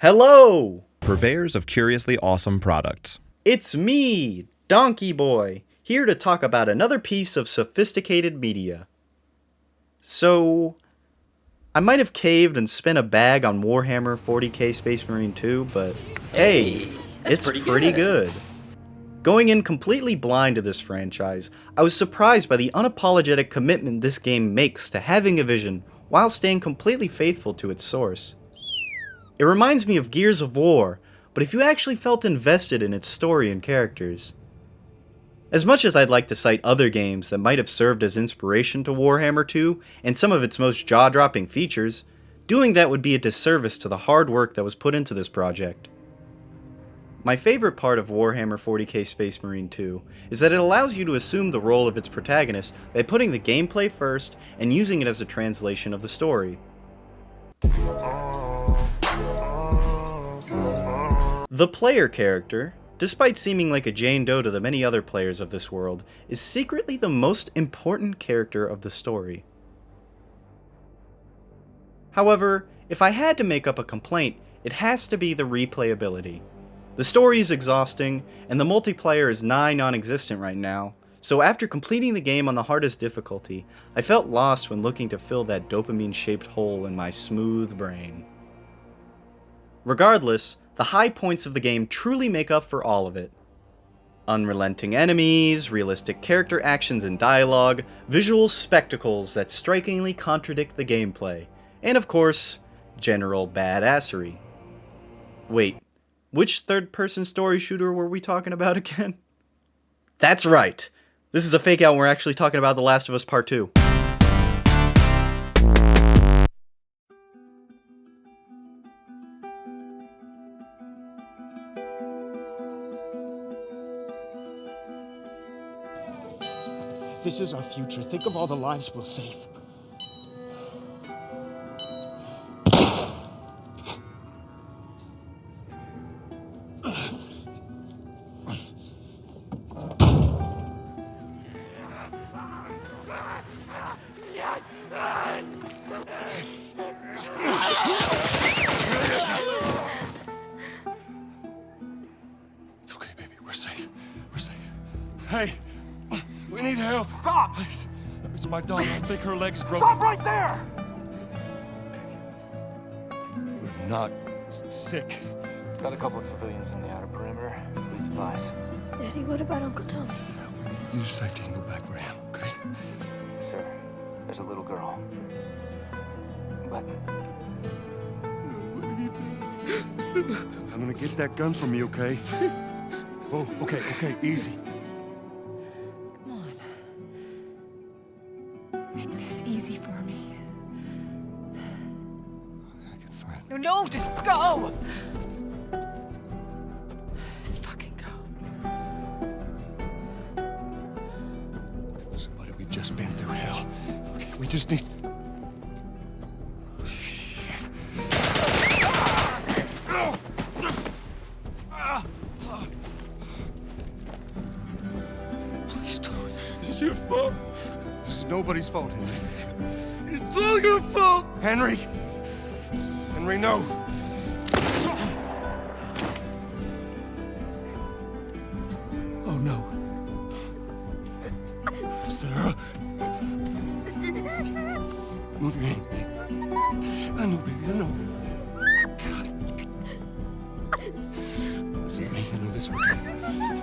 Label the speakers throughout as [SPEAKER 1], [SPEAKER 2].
[SPEAKER 1] Hello!
[SPEAKER 2] Purveyors of curiously awesome products.
[SPEAKER 1] It's me, Donkey Boy, here to talk about another piece of sophisticated media. So, I might have caved and spent a bag on Warhammer 40k Space Marine 2, but hey, it's pretty good. Going in completely blind to this franchise, I was surprised by the unapologetic commitment this game makes to having a vision while staying completely faithful to its source. It reminds me of Gears of War, but if you actually felt invested in its story and characters. As much as I'd like to cite other games that might have served as inspiration to Warhammer 2 and some of its most jaw-dropping features, doing that would be a disservice to the hard work that was put into this project. My favorite part of Warhammer 40k Space Marine 2 is that it allows you to assume the role of its protagonist by putting the gameplay first and using it as a translation of the story. The player character, despite seeming like a Jane Doe to the many other players of this world, is secretly the most important character of the story. However, if I had to make up a complaint, it has to be the replayability. The story is exhausting, and the multiplayer is nigh non-existent right now, so after completing the game on the hardest difficulty, I felt lost when looking to fill that dopamine-shaped hole in my smooth brain. Regardless, the high points of the game truly make up for all of it. Unrelenting enemies, realistic character actions and dialogue, visual spectacles that strikingly contradict the gameplay, and of course, general badassery. Wait, which third-person story shooter were we talking about again? That's right! This is a fake out and we're actually talking about The Last of Us Part 2.
[SPEAKER 3] This is our future. Think of all the lives we'll save.
[SPEAKER 4] It's okay, baby. We're safe. We're safe. Hey! We need help.
[SPEAKER 5] Stop!
[SPEAKER 4] Please. It's my daughter. I think her leg's broken.
[SPEAKER 5] Stop right there!
[SPEAKER 4] We're not sick.
[SPEAKER 5] Got a couple of civilians in the outer perimeter. Please advise.
[SPEAKER 6] Daddy, what about Uncle Tommy?
[SPEAKER 4] You need safety and go back for him, okay?
[SPEAKER 5] Sir, there's a little girl. But
[SPEAKER 4] I'm gonna get that gun from you, okay? Oh, okay, easy.
[SPEAKER 6] Come on. Make this easy for me.
[SPEAKER 4] I can find
[SPEAKER 6] No, just go! Just fucking go.
[SPEAKER 4] Listen, buddy, we've just been through hell. Okay, we just need... Please don't. This is your fault. This is nobody's fault, Henry. It's all your fault! Henry! Henry, no! Oh, no. Sarah. Move your hands, baby. I know, baby, I know. God. Listen to me, I know this hurts. You're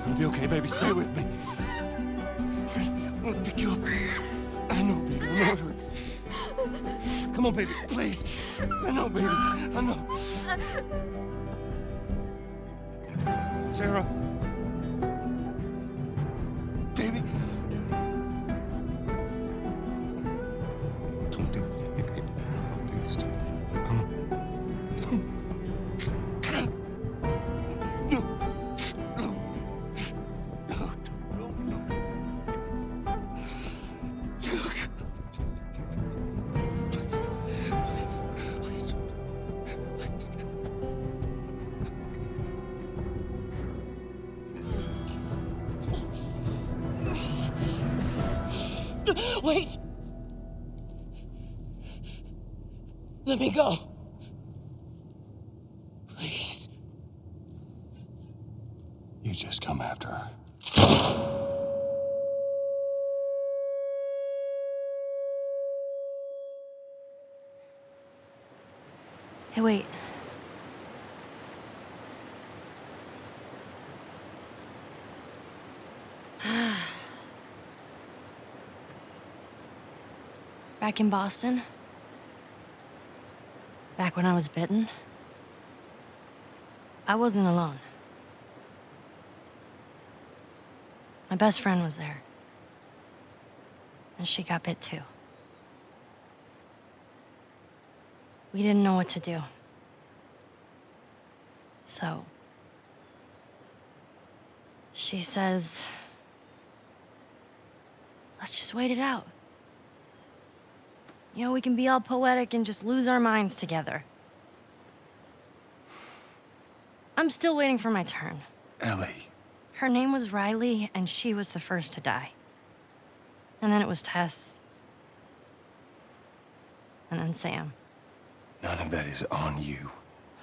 [SPEAKER 4] gonna be okay, baby. Stay with me. I'm gonna pick you up. I know, baby, I know it hurts. Come on, baby, please. I know, baby, I know. Sarah. Baby. Don't do this to me, baby. Don't do this to me. Come on. No. No. No. No. No. Please. Please. Please. Please.
[SPEAKER 6] Wait! Let me go. Please.
[SPEAKER 4] You just come after her.
[SPEAKER 7] Hey, wait. Back in Boston, back when I was bitten, I wasn't alone. My best friend was there, and she got bit too. We didn't know what to do. So, she says, let's just wait it out. You know, we can be all poetic and just lose our minds together. I'm still waiting for my turn.
[SPEAKER 4] Ellie.
[SPEAKER 7] Her name was Riley, and she was the first to die. And then it was Tess. And then Sam.
[SPEAKER 4] None of that is on you.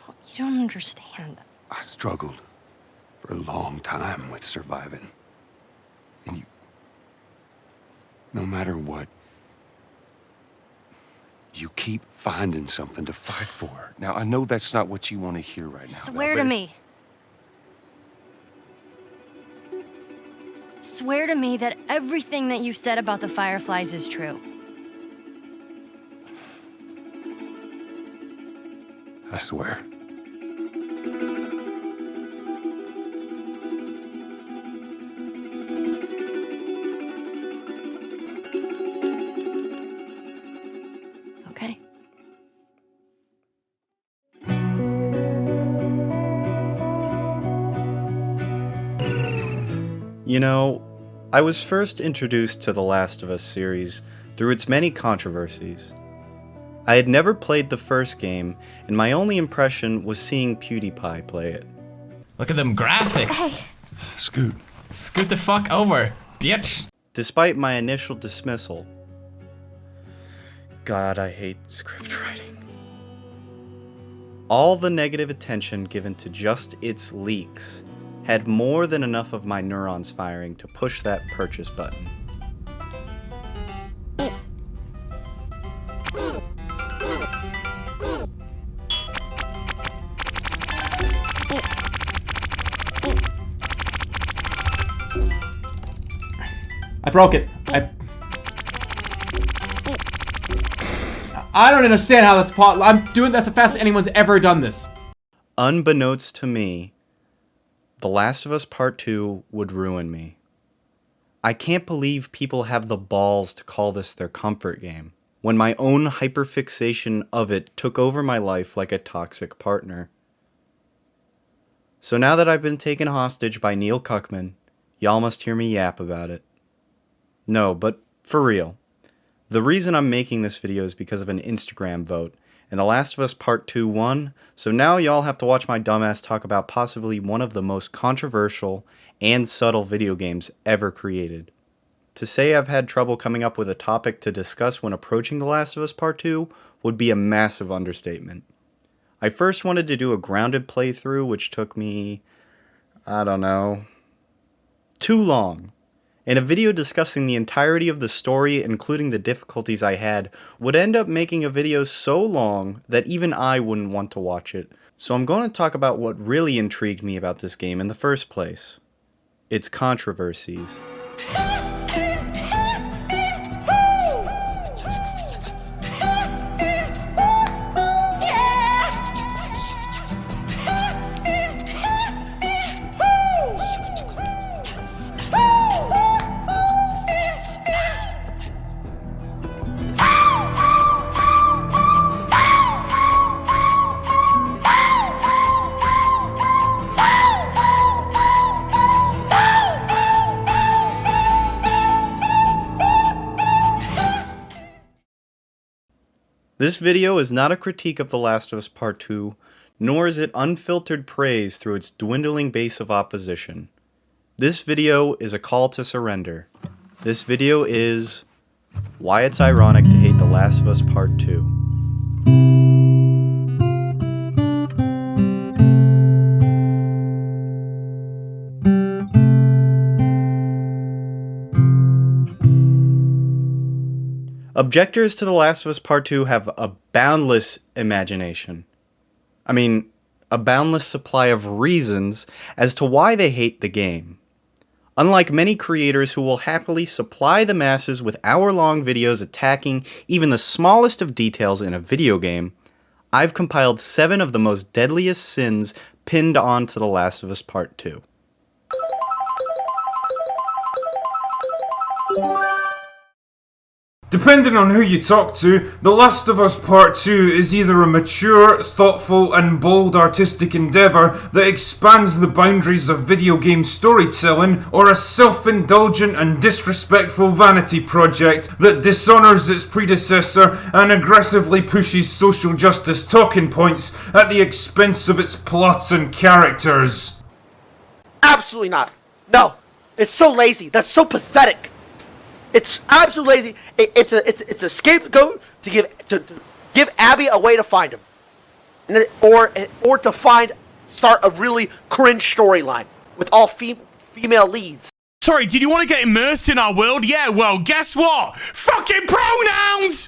[SPEAKER 7] You don't understand.
[SPEAKER 4] I struggled for a long time with surviving. And you... no matter what, you keep finding something to fight for. Now, I know that's not what you want to hear right now.
[SPEAKER 7] Swear
[SPEAKER 4] Val,
[SPEAKER 7] to
[SPEAKER 4] but it's-
[SPEAKER 7] me. Swear to me that everything that you said about the Fireflies is true.
[SPEAKER 4] I swear.
[SPEAKER 7] Okay.
[SPEAKER 1] You know, I was first introduced to the Last of Us series through its many controversies. I had never played the first game, and my only impression was seeing PewDiePie play it.
[SPEAKER 8] Look at them graphics.
[SPEAKER 4] Scoot.
[SPEAKER 8] Scoot the fuck over, bitch.
[SPEAKER 1] Despite my initial dismissal. God, I hate script writing. All the negative attention given to just its leaks had more than enough of my neurons firing to push that purchase button.
[SPEAKER 9] I broke it. I don't understand how that's possible. I'm doing that's the fastest anyone's ever done this.
[SPEAKER 1] Unbeknownst to me, The Last of Us Part 2 would ruin me. I can't believe people have the balls to call this their comfort game, when my own hyperfixation of it took over my life like a toxic partner. So now that I've been taken hostage by Neil Cuckman, y'all must hear me yap about it. No, but for real. The reason I'm making this video is because of an Instagram vote, and The Last of Us Part 2 won, so now y'all have to watch my dumbass talk about possibly one of the most controversial and subtle video games ever created. To say I've had trouble coming up with a topic to discuss when approaching The Last of Us Part 2 would be a massive understatement. I first wanted to do a grounded playthrough, which took me, I don't know, too long. And a video discussing the entirety of the story, including the difficulties I had, would end up making a video so long that even I wouldn't want to watch it. So I'm going to talk about what really intrigued me about this game in the first place. Its controversies. This video is not a critique of The Last of Us Part 2, nor is it unfiltered praise through its dwindling base of opposition. This video is a call to surrender. This video is why it's ironic to hate The Last of Us Part 2. Objectors to The Last of Us Part 2 have a boundless imagination. I mean, a boundless supply of reasons as to why they hate the game. Unlike many creators who will happily supply the masses with hour-long videos attacking even the smallest of details in a video game, I've compiled 7 of the most deadliest sins pinned onto The Last of Us Part 2.
[SPEAKER 10] Depending on who you talk to, The Last of Us Part 2 is either a mature, thoughtful, and bold artistic endeavour that expands the boundaries of video game storytelling, or a self-indulgent and disrespectful vanity project that dishonours its predecessor and aggressively pushes social justice talking points at the expense of its plots and characters.
[SPEAKER 11] Absolutely not. No. It's so lazy. That's so pathetic. It's absolutely lazy. It's a scapegoat to give Abby a way to find him, or to start a really cringe storyline with all female leads.
[SPEAKER 12] Sorry, did you want to get immersed in our world? Yeah, well, guess what? Fucking pronouns!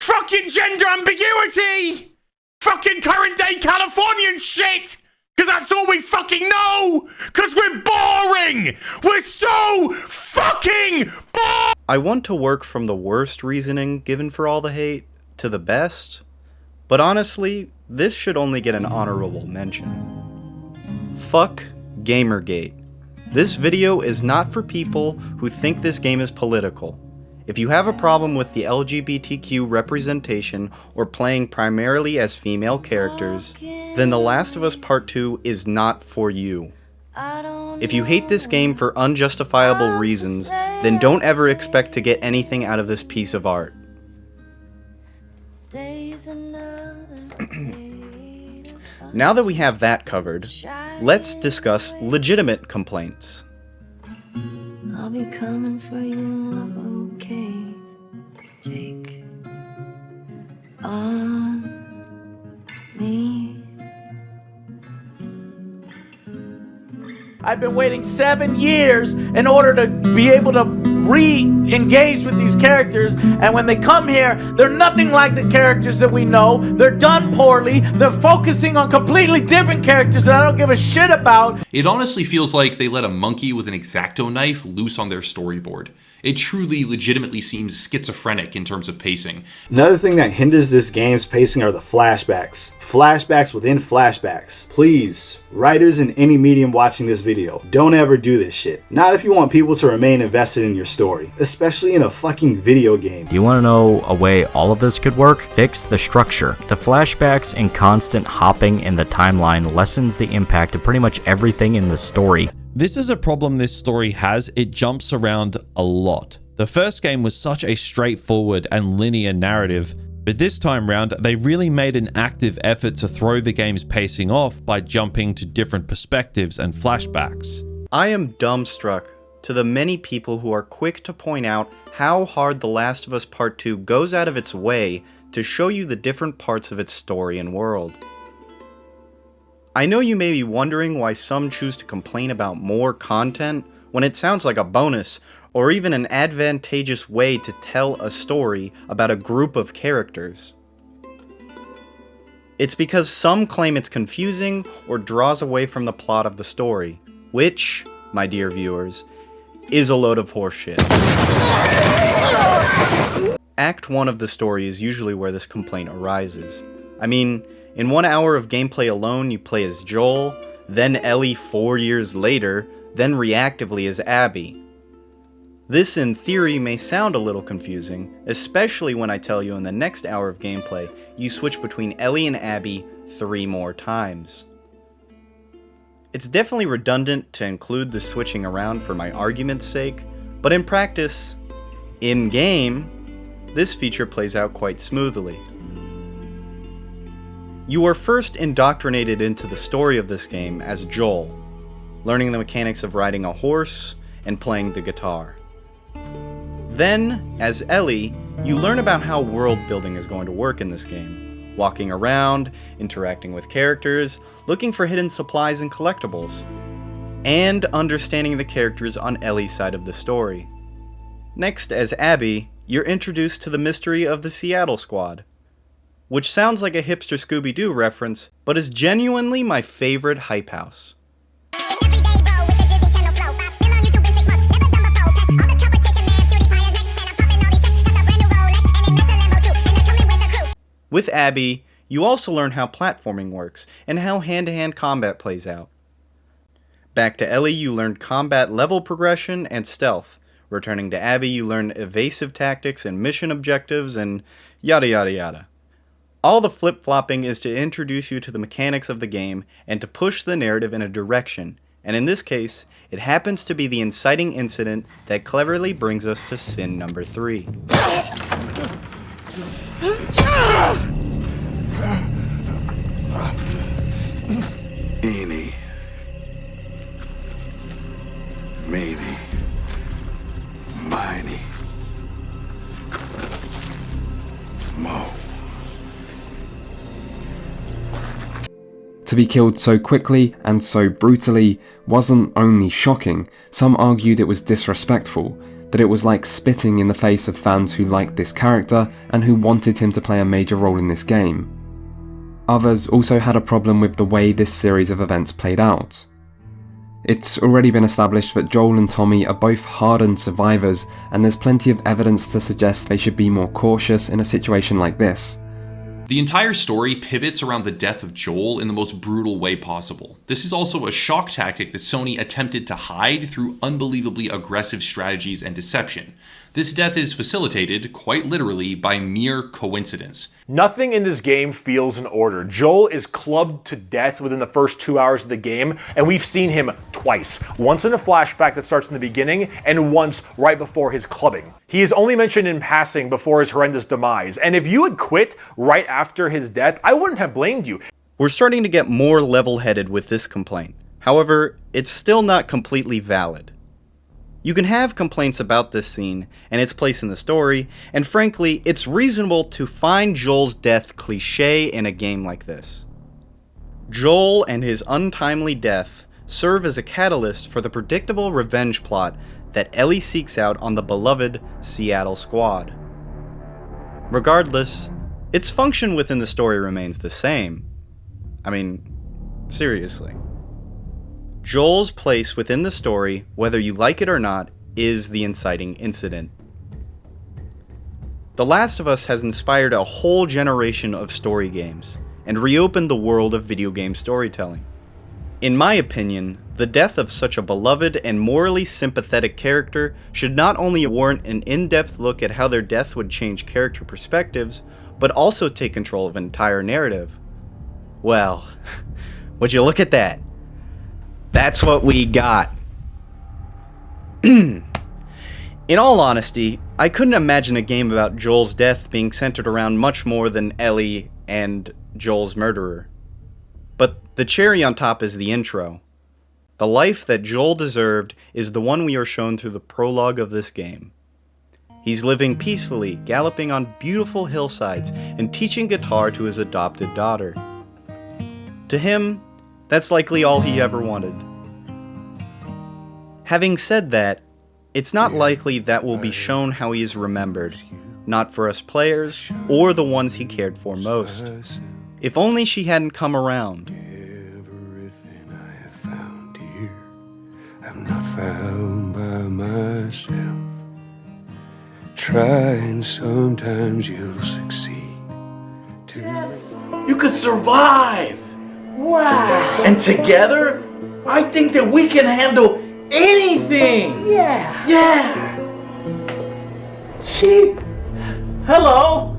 [SPEAKER 12] Fucking gender ambiguity! Fucking current day Californian shit! Because that's all we fucking know! Because we're boring! We're so fucking boring!
[SPEAKER 1] I want to work from the worst reasoning given for all the hate to the best, but honestly, this should only get an honorable mention. Fuck Gamergate. This video is not for people who think this game is political. If you have a problem with the LGBTQ representation or playing primarily as female characters, then The Last of Us Part 2 is not for you. If you hate this game for unjustifiable reasons, then don't ever expect to get anything out of this piece of art. Now that we have that covered, let's discuss legitimate complaints.
[SPEAKER 7] I'll be coming for you, okay? Take on me.
[SPEAKER 13] I've been waiting 7 years in order to be able to re-engage with these characters, and when they come here, they're nothing like the characters that we know. They're done poorly. They're focusing on completely different characters that I don't give a shit about.
[SPEAKER 14] It honestly feels like they let a monkey with an X-Acto knife loose on their storyboard. It truly, legitimately seems schizophrenic in terms of pacing.
[SPEAKER 15] Another thing that hinders this game's pacing are the flashbacks. Flashbacks within flashbacks. Please, writers in any medium watching this video, don't ever do this shit. Not if you want people to remain invested in your story, especially in a fucking video game.
[SPEAKER 16] Do you want to know a way all of this could work? Fix the structure. The flashbacks and constant hopping in the timeline lessens the impact of pretty much everything in the story.
[SPEAKER 2] This is a problem this story has. It jumps around a lot. The first game was such a straightforward and linear narrative, but this time round, they really made an active effort to throw the game's pacing off by jumping to different perspectives and flashbacks.
[SPEAKER 1] I am dumbstruck to the many people who are quick to point out how hard The Last of Us Part 2 goes out of its way to show you the different parts of its story and world. I know you may be wondering why some choose to complain about more content when it sounds like a bonus or even an advantageous way to tell a story about a group of characters. It's because some claim it's confusing or draws away from the plot of the story, which, my dear viewers, is a load of horseshit. Act 1 of the story is usually where this complaint arises. I mean, in 1 hour of gameplay alone, you play as Joel, then Ellie 4 years later, then reactively as Abby. This, in theory, may sound a little confusing, especially when I tell you in the next hour of gameplay, you switch between Ellie and Abby 3 more times. It's definitely redundant to include the switching around for my argument's sake, but in practice, in-game, this feature plays out quite smoothly. You are first indoctrinated into the story of this game as Joel, learning the mechanics of riding a horse and playing the guitar. Then, as Ellie, you learn about how world building is going to work in this game, walking around, interacting with characters, looking for hidden supplies and collectibles, and understanding the characters on Ellie's side of the story. Next, as Abby, you're introduced to the mystery of the Seattle Squad, which sounds like a hipster Scooby-Doo reference, but is genuinely my favorite hype house. With Abby, you also learn how platforming works and how hand-to-hand combat plays out. Back to Ellie, you learned combat level progression and stealth. Returning to Abby, you learn evasive tactics and mission objectives and yada yada yada. All the flip-flopping is to introduce you to the mechanics of the game and to push the narrative in a direction, and in this case, it happens to be the inciting incident that cleverly brings us to sin number 3.
[SPEAKER 17] Eeny, meeny, miny, mo.
[SPEAKER 18] To be killed so quickly and so brutally wasn't only shocking, some argued it was disrespectful, that it was like spitting in the face of fans who liked this character and who wanted him to play a major role in this game. Others also had a problem with the way this series of events played out. It's already been established that Joel and Tommy are both hardened survivors, and there's plenty of evidence to suggest they should be more cautious in a situation like this.
[SPEAKER 14] The entire story pivots around the death of Joel in the most brutal way possible. This is also a shock tactic that Sony attempted to hide through unbelievably aggressive strategies and deception. This death is facilitated, quite literally, by mere coincidence.
[SPEAKER 19] Nothing in this game feels in order. Joel is clubbed to death within the first 2 hours of the game, and we've seen him twice. Once in a flashback that starts in the beginning, and once right before his clubbing. He is only mentioned in passing before his horrendous demise, and if you had quit right after his death, I wouldn't have blamed you.
[SPEAKER 1] We're starting to get more level-headed with this complaint. However, it's still not completely valid. You can have complaints about this scene and its place in the story, and frankly, it's reasonable to find Joel's death cliché in a game like this. Joel and his untimely death serve as a catalyst for the predictable revenge plot that Ellie seeks out on the beloved Seattle Squad. Regardless, its function within the story remains the same. I mean, seriously. Joel's place within the story, whether you like it or not, is the inciting incident. The Last of Us has inspired a whole generation of story games, and reopened the world of video game storytelling. In my opinion, the death of such a beloved and morally sympathetic character should not only warrant an in-depth look at how their death would change character perspectives, but also take control of an entire narrative. Well, would you look at that? That's what we got. In all honesty, I couldn't imagine a game about Joel's death being centered around much more than Ellie and Joel's murderer. But the cherry on top is the intro. The life that Joel deserved is the one we are shown through the prologue of this game. He's living peacefully, galloping on beautiful hillsides, and teaching guitar to his adopted daughter. To him, that's likely all he ever wanted. Having said that, it's not likely that will be shown how he is remembered, not for us players, or the ones he cared for most. If only she hadn't come around.
[SPEAKER 17] Everything I have found here, I'm not found by myself. Try and sometimes you'll succeed.
[SPEAKER 13] Yes, you could survive. Wow. And together, I think that we can handle anything. Yeah. Yeah. Cheap. Hello.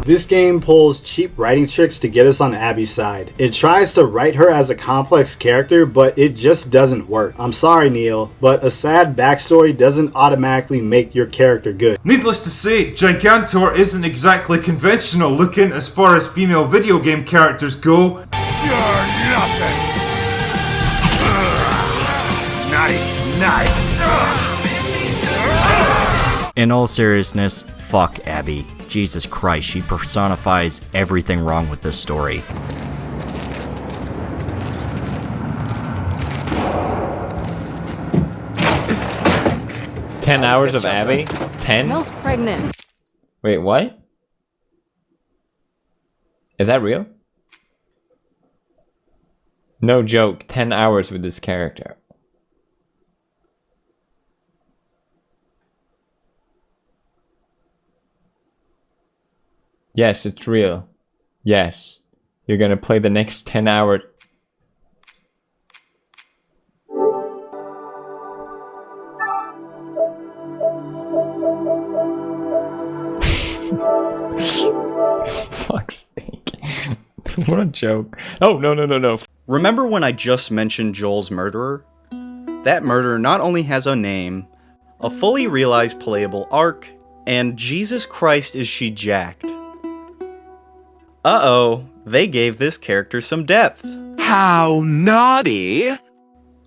[SPEAKER 15] This game pulls cheap writing tricks to get us on Abby's side. It tries to write her as a complex character, but it just doesn't work. I'm sorry, Neil, but a sad backstory doesn't automatically make your character good.
[SPEAKER 10] Needless to say, Gigantor isn't exactly conventional looking as far as female video game characters go.
[SPEAKER 4] You're nothing. Nice.
[SPEAKER 16] In all seriousness, fuck Abby. Jesus Christ, she personifies everything wrong with this story.
[SPEAKER 20] Ten hours of Abby? 10?
[SPEAKER 7] Mel's pregnant.
[SPEAKER 20] Wait, what? Is that real? No joke, 10 hours with this character. Yes, it's real. Yes. You're gonna play the next 10 hour. Fuck's sake. What a joke. Oh, no.
[SPEAKER 1] Remember when I just mentioned Joel's murderer? That murderer not only has a name, a fully realized playable arc, and Jesus Christ is she jacked. Uh-oh, they gave this character some depth.
[SPEAKER 21] How naughty!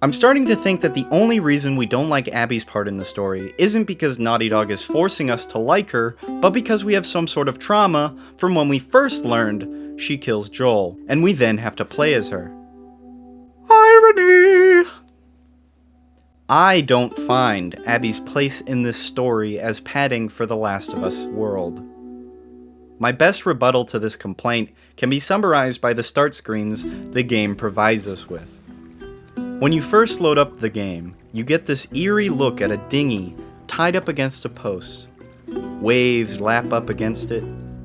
[SPEAKER 1] I'm starting to think that the only reason we don't like Abby's part in the story isn't because Naughty Dog is forcing us to like her, but because we have some sort of trauma from when we first learned she kills Joel, and we then have to play as her. Irony! I don't find Abby's place in this story as padding for the Last of Us world. My best rebuttal to this complaint can be summarized by the start screens the game provides us with. When you first load up the game, you get this eerie look at a dinghy tied up against a post. Waves lap up against it,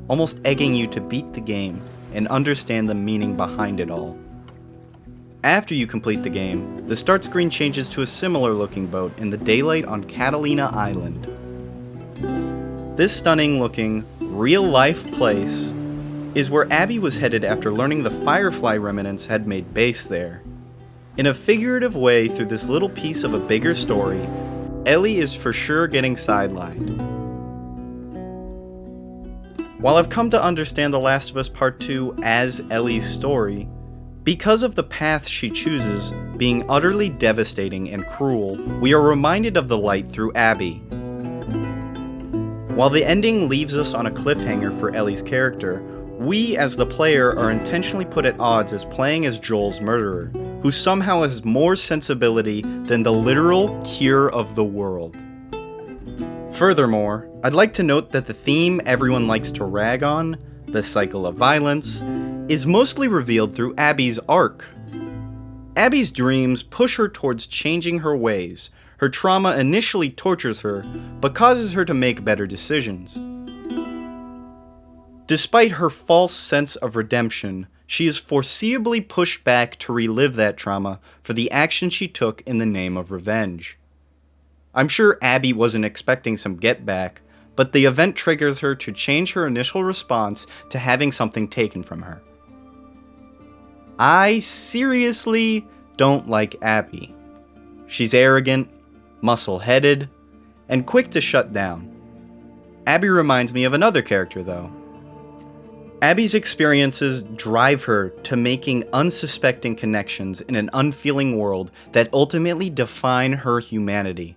[SPEAKER 1] almost egging you to beat the game and understand the meaning behind it all. After you complete the game, the start screen changes to a similar looking boat in the daylight on Catalina Island. This stunning looking, real-life place is where Abby was headed after learning the Firefly remnants had made base there. In a figurative way through this little piece of a bigger story, Ellie is for sure getting sidelined. While I've come to understand The Last of Us Part 2 as Ellie's story, because of the path she chooses being utterly devastating and cruel, we are reminded of the light through Abby. While the ending leaves us on a cliffhanger for Ellie's character, we as the player are intentionally put at odds as playing as Joel's murderer, who somehow has more sensibility than the literal cure of the world. Furthermore, I'd like to note that the theme everyone likes to rag on, the cycle of violence, is mostly revealed through Abby's arc. Abby's dreams push her towards changing her ways. Her trauma initially tortures her, but causes her to make better decisions. Despite her false sense of redemption, she is foreseeably pushed back to relive that trauma for the action she took in the name of revenge. I'm sure Abby wasn't expecting some get back, but the event triggers her to change her initial response to having something taken from her. I seriously don't like Abby. She's arrogant, muscle-headed, and quick to shut down. Abby reminds me of another character, though. Abby's experiences drive her to making unsuspecting connections in an unfeeling world that ultimately define her humanity.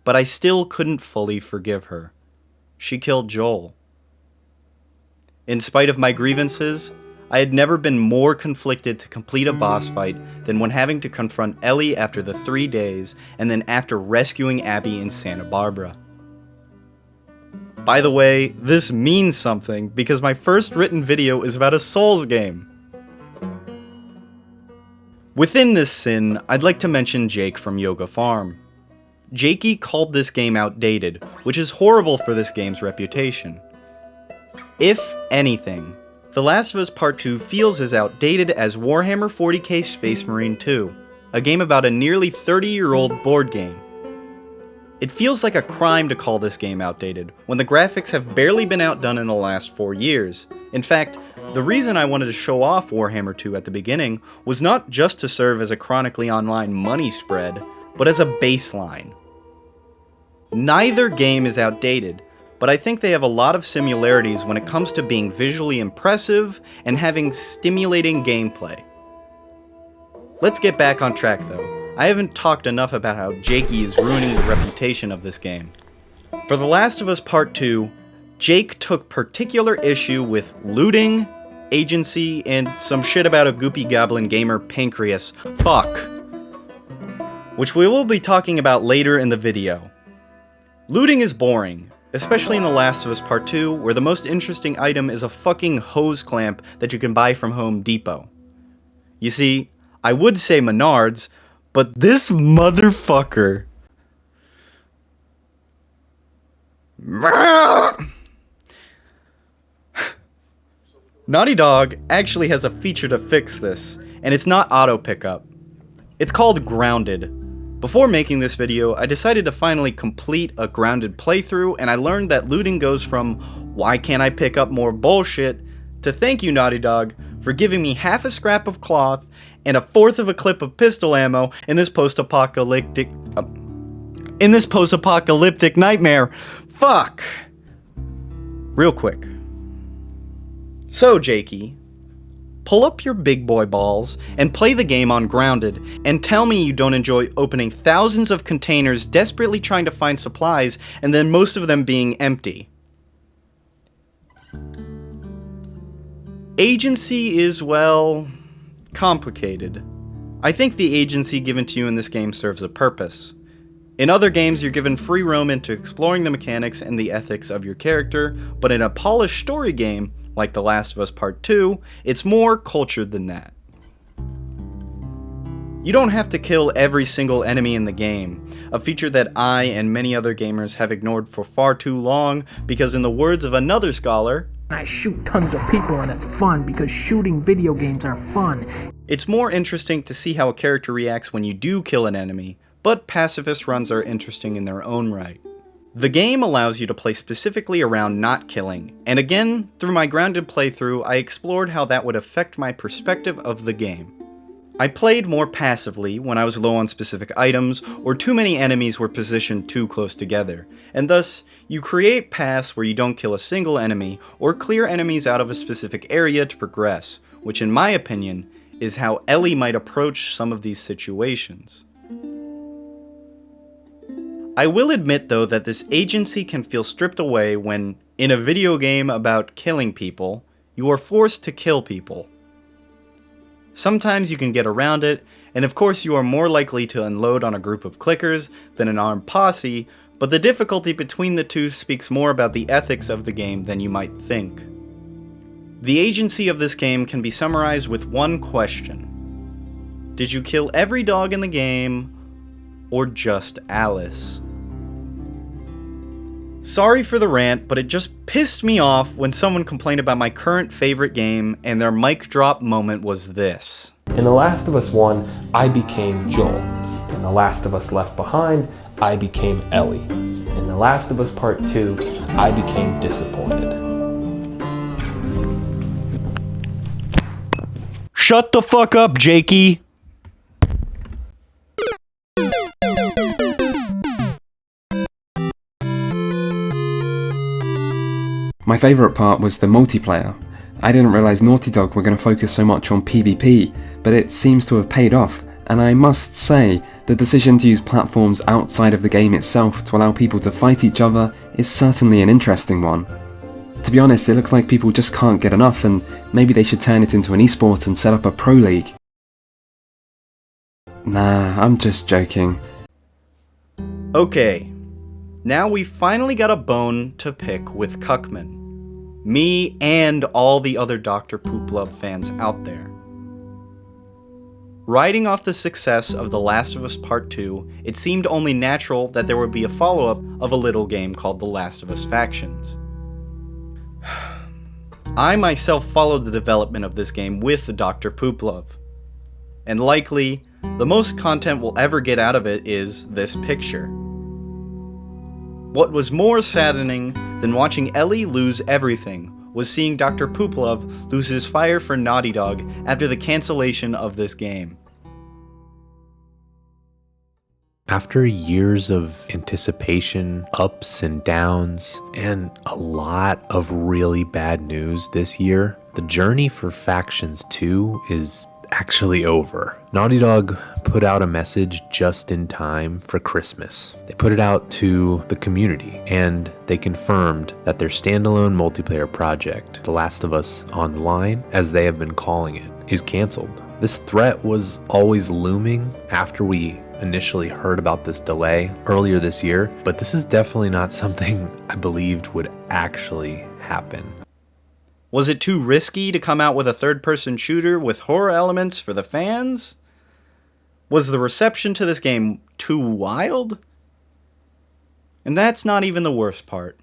[SPEAKER 1] But I still couldn't fully forgive her. She killed Joel. In spite of my grievances, I had never been more conflicted to complete a boss fight than when having to confront Ellie after the 3 days and then after rescuing Abby in Santa Barbara. By the way, this means something because my first written video is about a Souls game. Within this sin, I'd like to mention Jake from Yoga Farm. Jakey called this game outdated, which is horrible for this game's reputation. If anything, The Last of Us Part 2 feels as outdated as Warhammer 40k Space Marine 2, a game about a nearly 30-year-old board game. It feels like a crime to call this game outdated, when the graphics have barely been outdone in the last 4 years. In fact, the reason I wanted to show off Warhammer 2 at the beginning was not just to serve as a chronically online money spread, but as a baseline. Neither game is outdated, but I think they have a lot of similarities when it comes to being visually impressive and having stimulating gameplay. Let's get back on track though. I haven't talked enough about how Jakey is ruining the reputation of this game. For The Last of Us Part 2, Jake took particular issue with looting, agency, and some shit about a goopy goblin gamer Pancreas. Fuck. Which we will be talking about later in the video. Looting is boring. Especially in The Last of Us Part 2, where the most interesting item is a fucking hose clamp that you can buy from Home Depot. You see, I would say Menards, but this motherfucker... Naughty Dog actually has a feature to fix this, and it's not auto pickup. It's called Grounded. Before making this video, I decided to finally complete a Grounded playthrough, and I learned that looting goes from why can't I pick up more bullshit to thank you Naughty Dog for giving me half a scrap of cloth and a fourth of a clip of pistol ammo in this post-apocalyptic nightmare. Fuck. Real quick. So, Jakey, pull up your big boy balls and play the game on Grounded, and tell me you don't enjoy opening thousands of containers desperately trying to find supplies and then most of them being empty. Agency is, well, complicated. I think the agency given to you in this game serves a purpose. In other games, you're given free roam into exploring the mechanics and the ethics of your character, but in a polished story game, like The Last of Us Part 2, it's more cultured than that. You don't have to kill every single enemy in the game, a feature that I and many other gamers have ignored for far too long, because in the words of another scholar,
[SPEAKER 3] I shoot tons of people and it's fun because shooting video games are fun.
[SPEAKER 1] It's more interesting to see how a character reacts when you do kill an enemy, but pacifist runs are interesting in their own right. The game allows you to play specifically around not killing, and again, through my Grounded playthrough, I explored how that would affect my perspective of the game. I played more passively when I was low on specific items, or too many enemies were positioned too close together, and thus, you create paths where you don't kill a single enemy, or clear enemies out of a specific area to progress, which in my opinion, is how Ellie might approach some of these situations. I will admit though that this agency can feel stripped away when, in a video game about killing people, you are forced to kill people. Sometimes you can get around it, and of course you are more likely to unload on a group of clickers than an armed posse, but the difficulty between the two speaks more about the ethics of the game than you might think. The agency of this game can be summarized with one question. Did you kill every dog in the game, or just Alice? Sorry for the rant, but it just pissed me off when someone complained about my current favorite game and their mic drop moment was this.
[SPEAKER 22] In The Last of Us 1, I became Joel. In The Last of Us Left Behind, I became Ellie. In The Last of Us Part 2, I became disappointed.
[SPEAKER 1] Shut the fuck up, Jakey!
[SPEAKER 18] My favourite part was the multiplayer. I didn't realise Naughty Dog were going to focus so much on PvP, but it seems to have paid off, and I must say, the decision to use platforms outside of the game itself to allow people to fight each other is certainly an interesting one. To be honest, it looks like people just can't get enough, and maybe they should turn it into an esport and set up a pro league. Nah, I'm just joking.
[SPEAKER 1] Okay, now we finally got a bone to pick with Cuckman. Me and all the other Dr. Pooplove fans out there. Riding off the success of The Last of Us Part 2, it seemed only natural that there would be a follow-up of a little game called The Last of Us Factions. I myself followed the development of this game with Dr. Pooplove. And likely, the most content we'll ever get out of it is this picture. What was more saddening than watching Ellie lose everything was seeing Dr. Pooplove lose his fire for Naughty Dog after the cancellation of this game.
[SPEAKER 23] After years of anticipation, ups and downs, and a lot of really bad news this year, the journey for Factions 2 is actually over. Naughty Dog put out a message just in time for Christmas. They put it out to the community, and they confirmed that their standalone multiplayer project, The Last of Us Online, as they have been calling it, is canceled. This threat was always looming after we initially heard about this delay earlier this year, but this is definitely not something I believed would actually happen.
[SPEAKER 1] Was it too risky to come out with a third-person shooter with horror elements for the fans? Was the reception to this game too wild? And that's not even the worst part.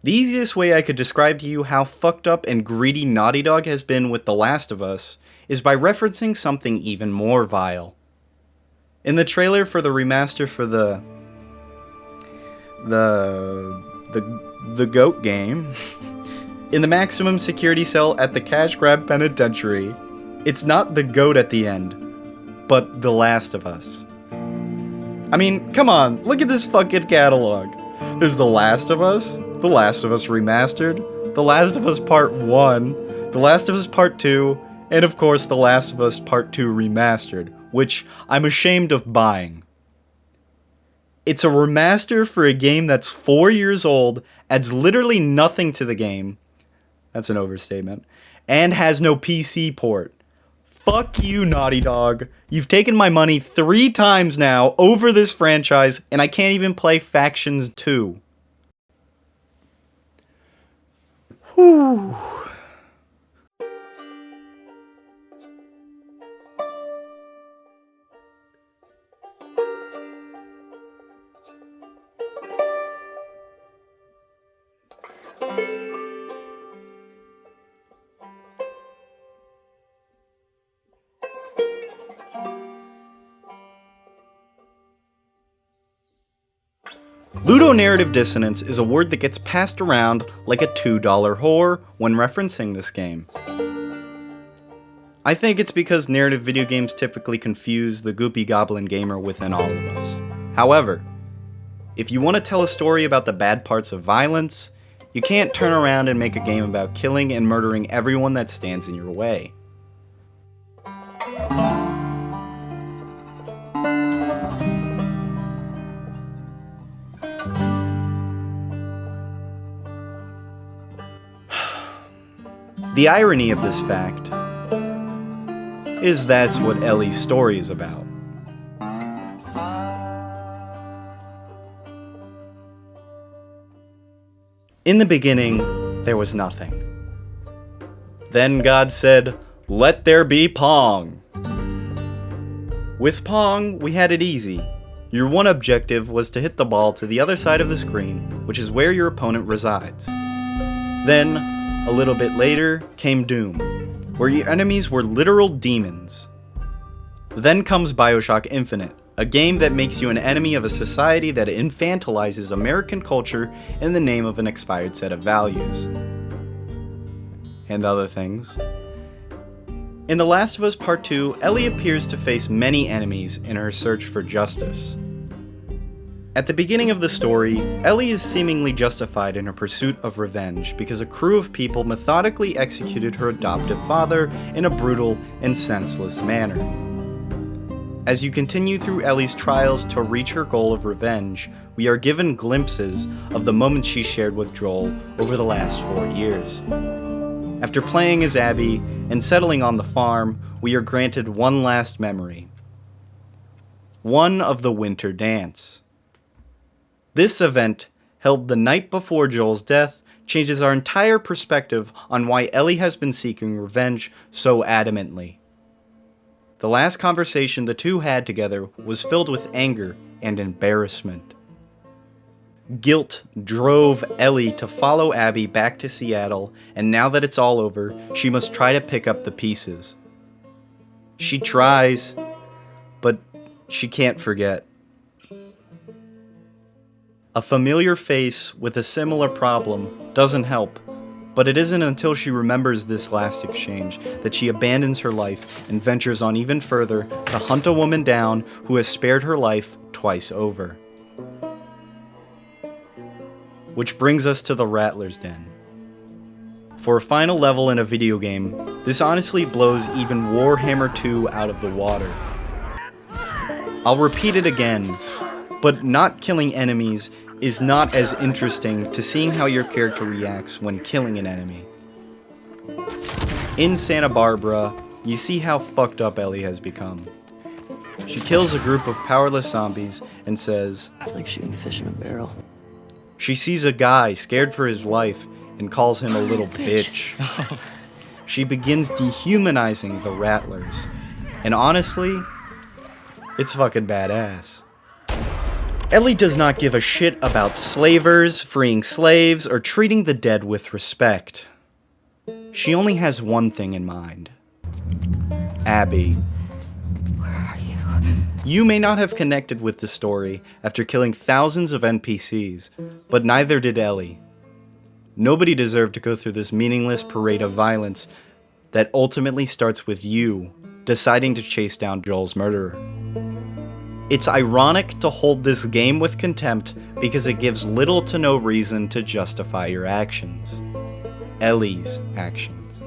[SPEAKER 1] The easiest way I could describe to you how fucked up and greedy Naughty Dog has been with The Last of Us is by referencing something even more vile. In the trailer for the remaster for the GOAT game, in the maximum security cell at the Cash Grab Penitentiary, it's not the GOAT at the end, but The Last of Us. I mean, come on, look at this fucking catalog. There's The Last of Us, The Last of Us Remastered, The Last of Us Part 1, The Last of Us Part 2, and of course The Last of Us Part 2 Remastered, which I'm ashamed of buying. It's a remaster for a game that's 4 years old, adds literally nothing to the game, that's an overstatement, and has no PC port. Fuck you, Naughty Dog. You've taken my money 3 times now over this franchise, and I can't even play Factions 2. Whew. Ludonarrative dissonance is a word that gets passed around like a $2 whore when referencing this game. I think it's because narrative video games typically confuse the goopy goblin gamer within all of us. However, if you want to tell a story about the bad parts of violence, you can't turn around and make a game about killing and murdering everyone that stands in your way. The irony of this fact is that's what Ellie's story is about. In the beginning, there was nothing. Then God said, "Let there be Pong." With Pong, we had it easy. Your one objective was to hit the ball to the other side of the screen, which is where your opponent resides. Then, a little bit later, came Doom, where your enemies were literal demons. Then comes BioShock Infinite, a game that makes you an enemy of a society that infantilizes American culture in the name of an expired set of values. And other things. In The Last of Us Part 2, Ellie appears to face many enemies in her search for justice. At the beginning of the story, Ellie is seemingly justified in her pursuit of revenge because a crew of people methodically executed her adoptive father in a brutal and senseless manner. As you continue through Ellie's trials to reach her goal of revenge, we are given glimpses of the moments she shared with Joel over the last 4 years. After playing as Abby and settling on the farm, we are granted one last memory. One of the Winter Dance. This event, held the night before Joel's death, changes our entire perspective on why Ellie has been seeking revenge so adamantly. The last conversation the two had together was filled with anger and embarrassment. Guilt drove Ellie to follow Abby back to Seattle, and now that it's all over, she must try to pick up the pieces. She tries, but she can't forget. A familiar face with a similar problem doesn't help, but it isn't until she remembers this last exchange that she abandons her life and ventures on even further to hunt a woman down who has spared her life twice over. Which brings us to the Rattler's Den. For a final level in a video game, this honestly blows even Warhammer 2 out of the water. I'll repeat it again, but not killing enemies is not as interesting to seeing how your character reacts when killing an enemy. In Santa Barbara, you see how fucked up Ellie has become. She kills a group of powerless zombies and says, "It's like shooting fish in a barrel." She sees a guy scared for his life and calls him a little bitch. She begins dehumanizing the Rattlers. And honestly, it's fucking badass. Ellie does not give a shit about slavers, freeing slaves, or treating the dead with respect. She only has one thing in mind. Abby. Where are you? You may not have connected with the story after killing thousands of NPCs, but neither did Ellie. Nobody deserved to go through this meaningless parade of violence that ultimately starts with you deciding to chase down Joel's murderer. It's ironic to hold this game with contempt because it gives little to no reason to justify your actions. Ellie's actions.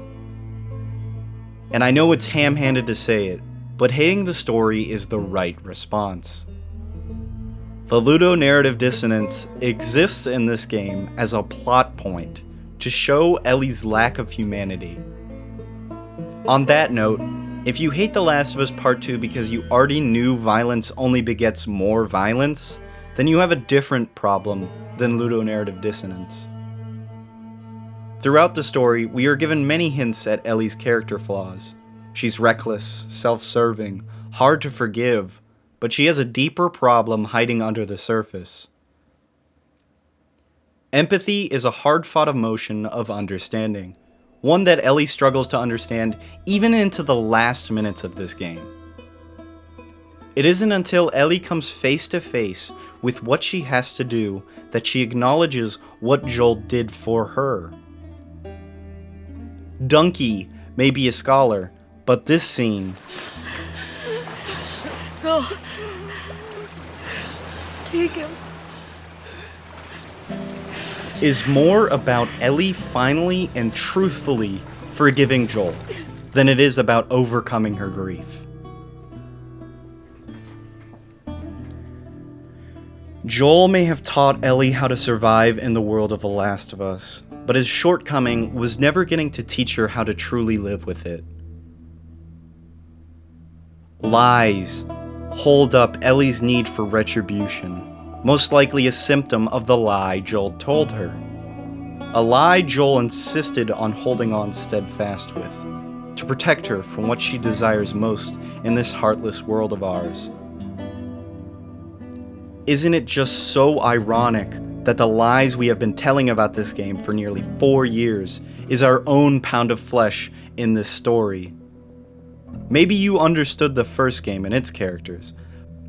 [SPEAKER 1] And I know it's ham-handed to say it, but hating the story is the right response. The ludonarrative dissonance exists in this game as a plot point to show Ellie's lack of humanity. On that note, if you hate The Last of Us Part 2 because you already knew violence only begets more violence, then you have a different problem than ludonarrative dissonance. Throughout the story, we are given many hints at Ellie's character flaws. She's reckless, self-serving, hard to forgive, but she has a deeper problem hiding under the surface. Empathy is a hard-fought emotion of understanding, one that Ellie struggles to understand even into the last minutes of this game. It isn't until Ellie comes face to face with what she has to do that she acknowledges what Joel did for her. Donkey may be a scholar, but this scene
[SPEAKER 5] No. Just take him.
[SPEAKER 1] is more about Ellie finally and truthfully forgiving Joel than it is about overcoming her grief. Joel may have taught Ellie how to survive in the world of The Last of Us, but his shortcoming was never getting to teach her how to truly live with it. Lies hold up Ellie's need for retribution, most likely a symptom of the lie Joel told her. A lie Joel insisted on holding on steadfast with, to protect her from what she desires most in this heartless world of ours. Isn't it just so ironic that the lies we have been telling about this game for nearly 4 years is our own pound of flesh in this story? Maybe you understood the first game and its characters,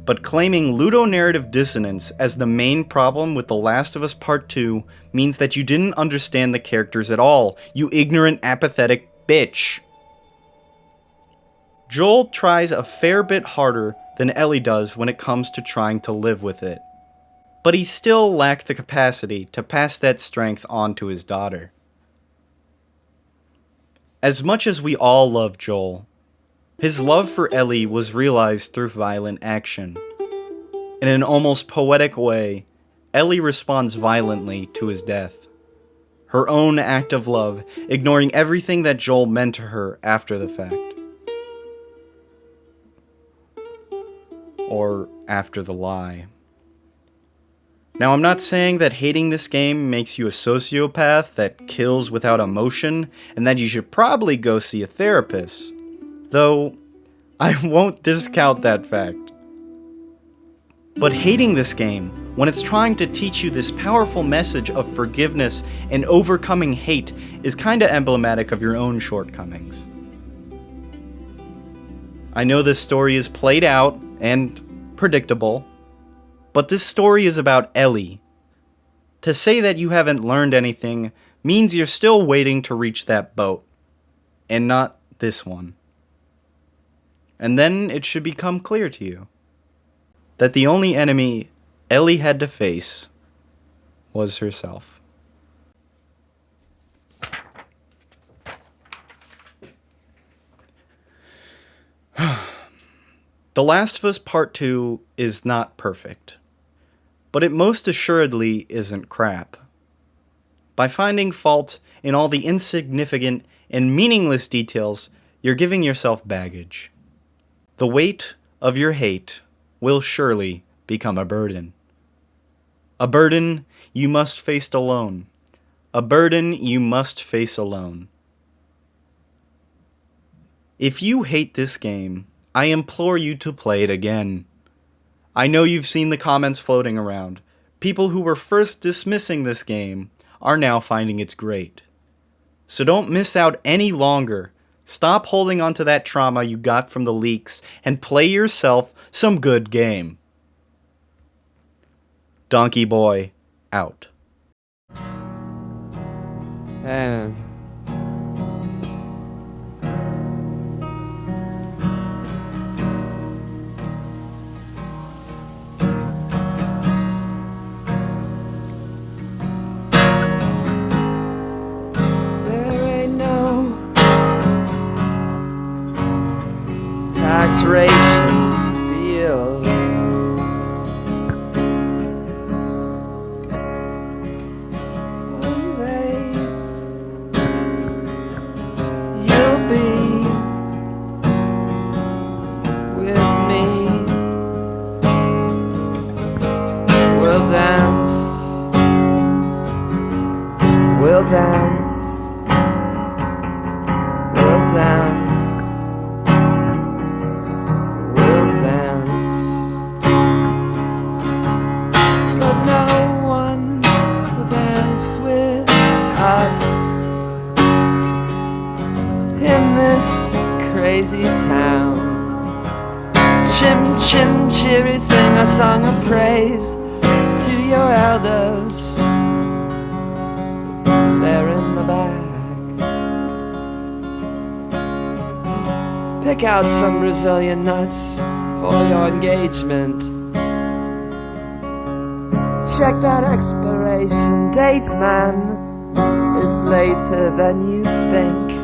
[SPEAKER 1] but claiming ludonarrative dissonance as the main problem with The Last of Us Part 2 means that you didn't understand the characters at all, you ignorant, apathetic bitch. Joel tries a fair bit harder than Ellie does when it comes to trying to live with it, but he still lacked the capacity to pass that strength on to his daughter. As much as we all love Joel, his love for Ellie was realized through violent action. In an almost poetic way, Ellie responds violently to his death. Her own act of love, ignoring everything that Joel meant to her after the fact. Or after the lie. Now, I'm not saying that hating this game makes you a sociopath that kills without emotion, and that you should probably go see a therapist. Though, I won't discount that fact. But hating this game, when it's trying to teach you this powerful message of forgiveness and overcoming hate, is kinda emblematic of your own shortcomings. I know this story is played out and predictable, but this story is about Ellie. To say that you haven't learned anything means you're still waiting to reach that boat, and not this one. And then it should become clear to you that the only enemy Ellie had to face was herself. The Last of Us Part 2 is not perfect. but it most assuredly isn't crap. By finding fault in all the insignificant and meaningless details, you're giving yourself baggage. The weight of your hate will surely become a burden. A burden you must face alone. A burden you must face alone. If you hate this game, I implore you to play it again. I know you've seen the comments floating around. People who were first dismissing this game are now finding it's great. So don't miss out any longer. Stop holding on to that trauma you got from the leaks and play yourself some good game. Donkey Boy, out.
[SPEAKER 5] And rations feel one day you'll be with me. We'll dance, we'll dance, we'll dance. Crazy town. Chim chim cheery, sing a song of praise to your elders. They're in the back. Pick out some Brazilian nuts for your engagement. Check that expiration date, man. It's later than you think.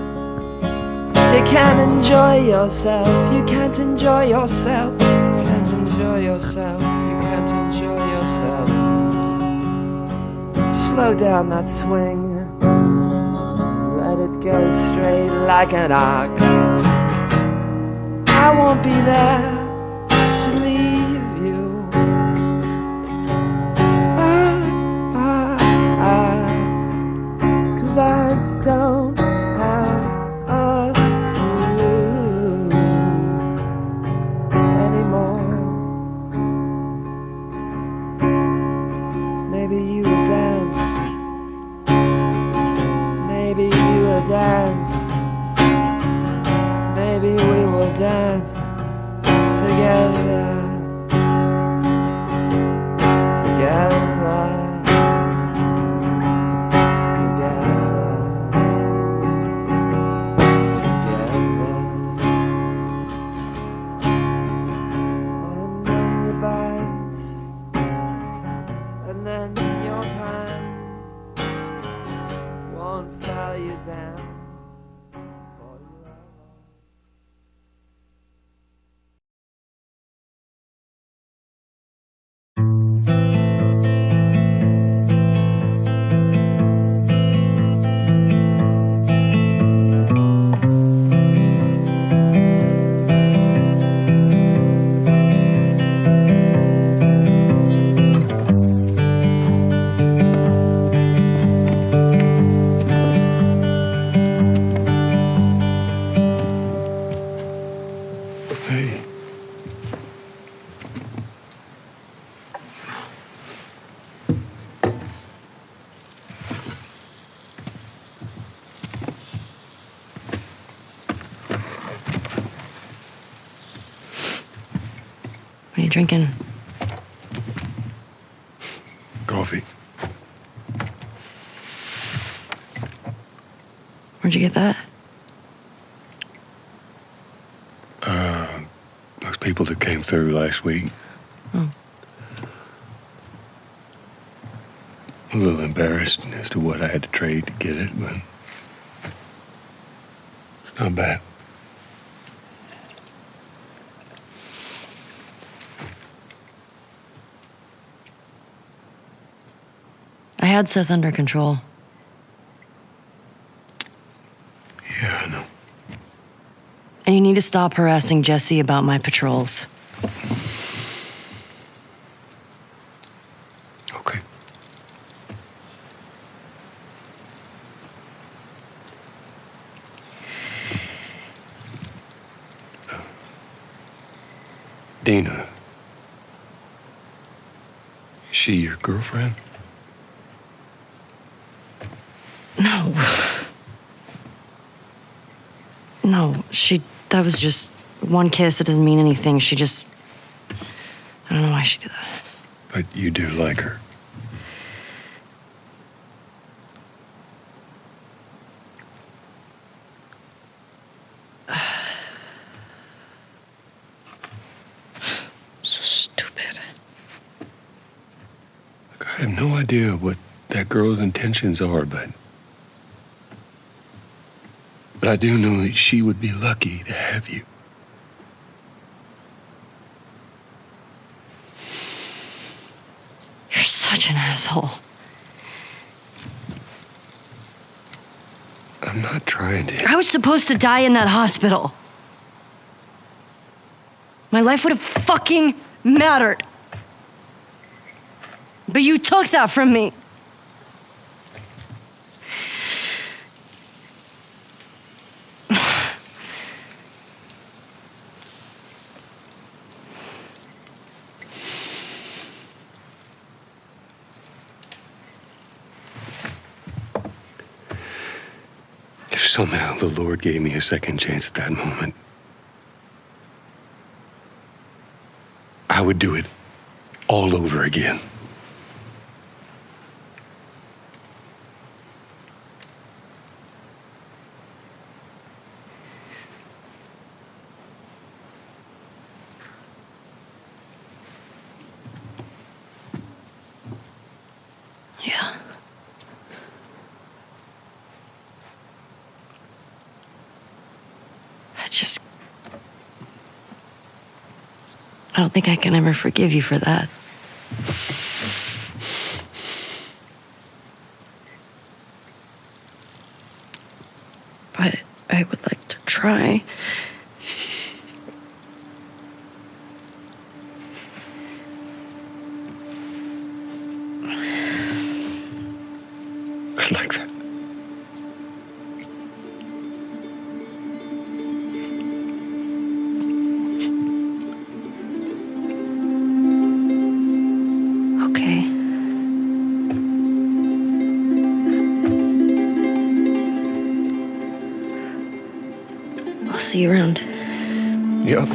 [SPEAKER 5] You can't enjoy yourself, you can't enjoy yourself, you can't enjoy yourself, you can't enjoy yourself. Slow down that swing, let it go straight like an arc. I won't be there to leave you. Cause I don't have dance. Maybe we will dance together. Together. Together. On your bites, and then your hand won't bow you down.
[SPEAKER 7] What are you drinking?
[SPEAKER 17] Coffee.
[SPEAKER 7] Where'd you get that?
[SPEAKER 17] Those people that came through last week.
[SPEAKER 7] Oh.
[SPEAKER 17] A little embarrassed as to what I had to trade to get it, but it's not bad.
[SPEAKER 7] had Seth under control.
[SPEAKER 17] Yeah, I know.
[SPEAKER 7] And you need to stop harassing Jesse about my patrols.
[SPEAKER 17] Okay. Dana. Is she your girlfriend?
[SPEAKER 7] No. No, that was just one kiss. It doesn't mean anything. I don't know why she did that.
[SPEAKER 17] But you do like her.
[SPEAKER 7] So stupid.
[SPEAKER 17] Look, I have no idea what that girl's intentions are, but I do know that she would be lucky to have you.
[SPEAKER 7] You're such an asshole.
[SPEAKER 17] I'm not trying to.
[SPEAKER 7] I was supposed to die in that hospital. My life would have fucking mattered. But you took that from me.
[SPEAKER 17] If somehow the Lord gave me a second chance at that moment, I would do it all over again.
[SPEAKER 7] Yeah. I don't think I can ever forgive you for that. But I would like to try.
[SPEAKER 17] I'd like that.
[SPEAKER 7] Okay. I'll see you around.
[SPEAKER 17] Yep.